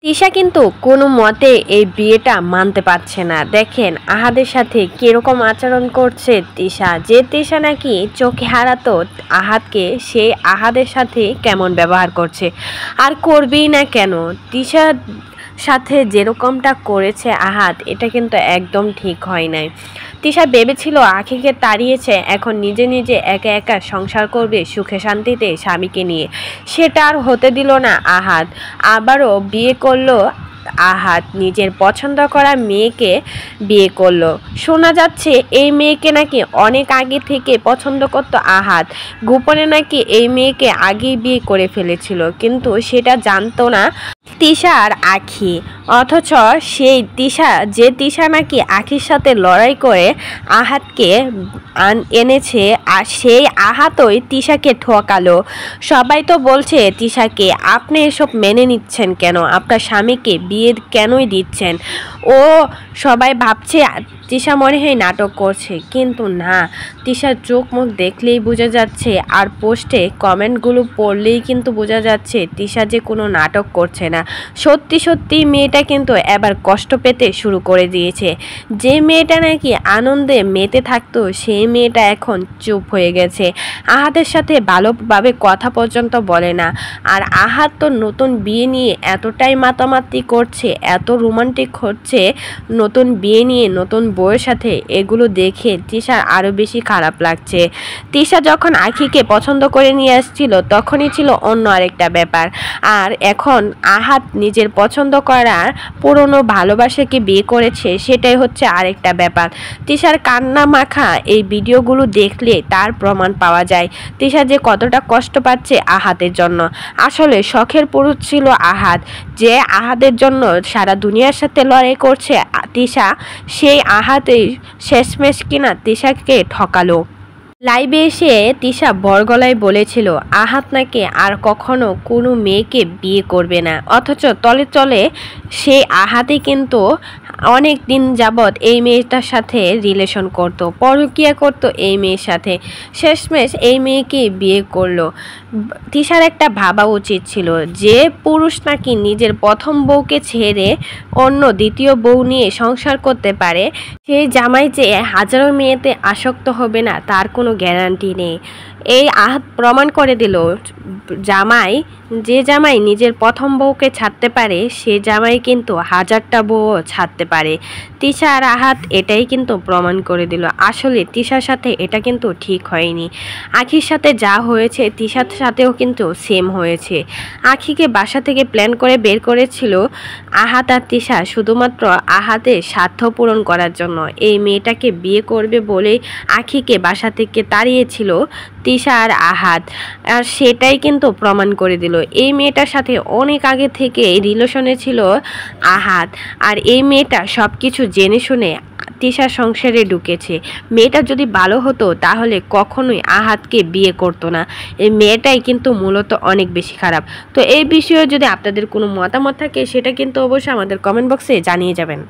তিশা কিন্তু কোনো মতে এই বিয়েটা মানতে পারছে না। দেখেন আহাদের সাথে কিরকম আচরণ করছে তিশা। যে তিশা নাকি চোখে হারাতো আহাদকে, সেই আহাদের সাথে কেমন ব্যবহার করছে। আর করবেই না কেন, তিশার সাথে যেরকমটা করেছে আহাদ, এটা কিন্তু একদম ঠিক হয় নাই। তিশা ভেবেছিল আখিকে তাড়িয়েছে, এখন নিজে নিজে একা একা সংসার করবে সুখে শান্তিতে স্বামীকে নিয়ে। সেটা আর হতে দিল না আহাদ। আবারও বিয়ে করলো আহাদ, নিজের পছন্দ করা মেয়েকে বিয়ে করলো। শোনা যাচ্ছে এই মেয়েকে নাকি অনেক আগে থেকে পছন্দ করতো আহাদ। গোপনে নাকি এই মেয়েকে আগেই বিয়ে করে ফেলেছিল, কিন্তু সেটা জানতো না তিশা আর আখি। অথচ সেই তিশা, যে তিশা নাকি আখির সাথে লড়াই করে আহাদকে এনেছে, আর সেই আহাতই তিশাকে ঠকালো। সবাই তো বলছে তিশাকে, আপনি এসব মেনে নিচ্ছেন কেন, আপনার স্বামীকে বিয়ে কেনই দিচ্ছেন। ও সবাই ভাবছে তিশা মনে হয় নাটক করছে, কিন্তু না, তিশার চোখ মুখ দেখলেই বোঝা যাচ্ছে, আর পোস্টে কমেন্টগুলো পড়লেই কিন্তু বোঝা যাচ্ছে তিশা যে কোনো নাটক করছে না। সত্যি সত্যি মেয়েটা কিন্তু এবার কষ্ট পেতে শুরু করে দিয়েছে। যে মেয়েটা নাকি আনন্দে মেতে থাকতো, সেই মেয়েটা এখন চুপ হয়ে গেছে। আহাদের সাথে ভালোভাবে কথা পর্যন্ত বলে না। আর আহাদ তো নতুন বিয়ে নিয়ে এতটাই মাতামাতি করছে, এত রোমান্টিক হচ্ছে নতুন বিয়ে নিয়ে, নতুন বউয়ের সাথে। এগুলো দেখে তিশার আরও বেশি খারাপ লাগছে। তিশা যখন আখিকে পছন্দ করে নিয়ে আসছিল, তখনই ছিল অন্য আরেকটা ব্যাপার। আর এখন আহাদ নিজের পছন্দ করার পুরনো ভালোবাসাকে বিয়ে করেছে, সেটাই হচ্ছে আরেকটা ব্যাপার। তিশার কান্না মাখা এই ভিডিওগুলো দেখলে তার প্রমাণ পাওয়া যায় তিশা যে কতটা কষ্ট পাচ্ছে আহাদের জন্য। আসলে শখের পুরুষ ছিল আহাদ, যে আহাদের জন্য সারা দুনিয়ার সাথে লড়াই করছে তিশা, সেই আহাদেই শেষমেশ কিনা তিশাকে ঠকালো। লাইভে এসে তিশা বরগলায় বলেছিল আহাদ নাকি আর কখনো কোনো মেয়েকে বিয়ে করবে না, অথচ তলে তলে সেই আহাদই কিন্তু অনেক দিন যাবৎ এই মেয়েটার সাথে রিলেশন করত, পরকীয়া করতো এই মেয়ের সাথে। শেষমেশ এই মেয়েকে বিয়ে করলো। তিশার একটা ভাবা উচিত ছিল, যে পুরুষ নাকি নিজের প্রথম বউকে ছেড়ে অন্য দ্বিতীয় বউ নিয়ে সংসার করতে পারে, সেই জামাই যে হাজারো মেয়েতে আসক্ত হবে না তার কোনো গ্যারান্টি নেই। এই আহাদ প্রমাণ করে দিল, জামাই, যে জামাই নিজের প্রথম বউকে ছাড়তে পারে, সে জামাই কিন্তু হাজারটা বউও ছাড়তে পারে। তিশা আর আহাদ এটাই কিন্তু প্রমাণ করে দিল। আসলে তিশার সাথে এটা কিন্তু ঠিক হয়নি। আখির সাথে যা হয়েছে তিশার সাথেও কিন্তু সেম হয়েছে। আখিকে বাসা থেকে প্ল্যান করে বের করেছিল আহাদ আর তিশা, শুধুমাত্র আহাদের স্বার্থ পূরণ করার জন্য। এই মেয়েটাকে বিয়ে করবে বলেই আখিকে বাসা থেকে তাড়িয়েছিল তিশা আর আহাদ, আর সেটাই কিন্তু প্রমাণ করে দিল। এই মেয়েটার সাথে অনেক আগে থেকে রিলেশনে ছিল আহাদ, আর এই মেয়েটা সব কিছু জেনে শুনে তিশার সংসারে ঢুকেছে। মেয়েটা যদি ভালো হতো তাহলে কখনোই আহাদকে বিয়ে করতো না। এই মেয়েটাই কিন্তু মূলত অনেক বেশি খারাপ। তো এই বিষয়ে যদি আপনাদের কোনো মতামত থাকে, সেটা কিন্তু অবশ্যই আমাদের কমেন্ট বক্সে জানিয়ে যাবেন।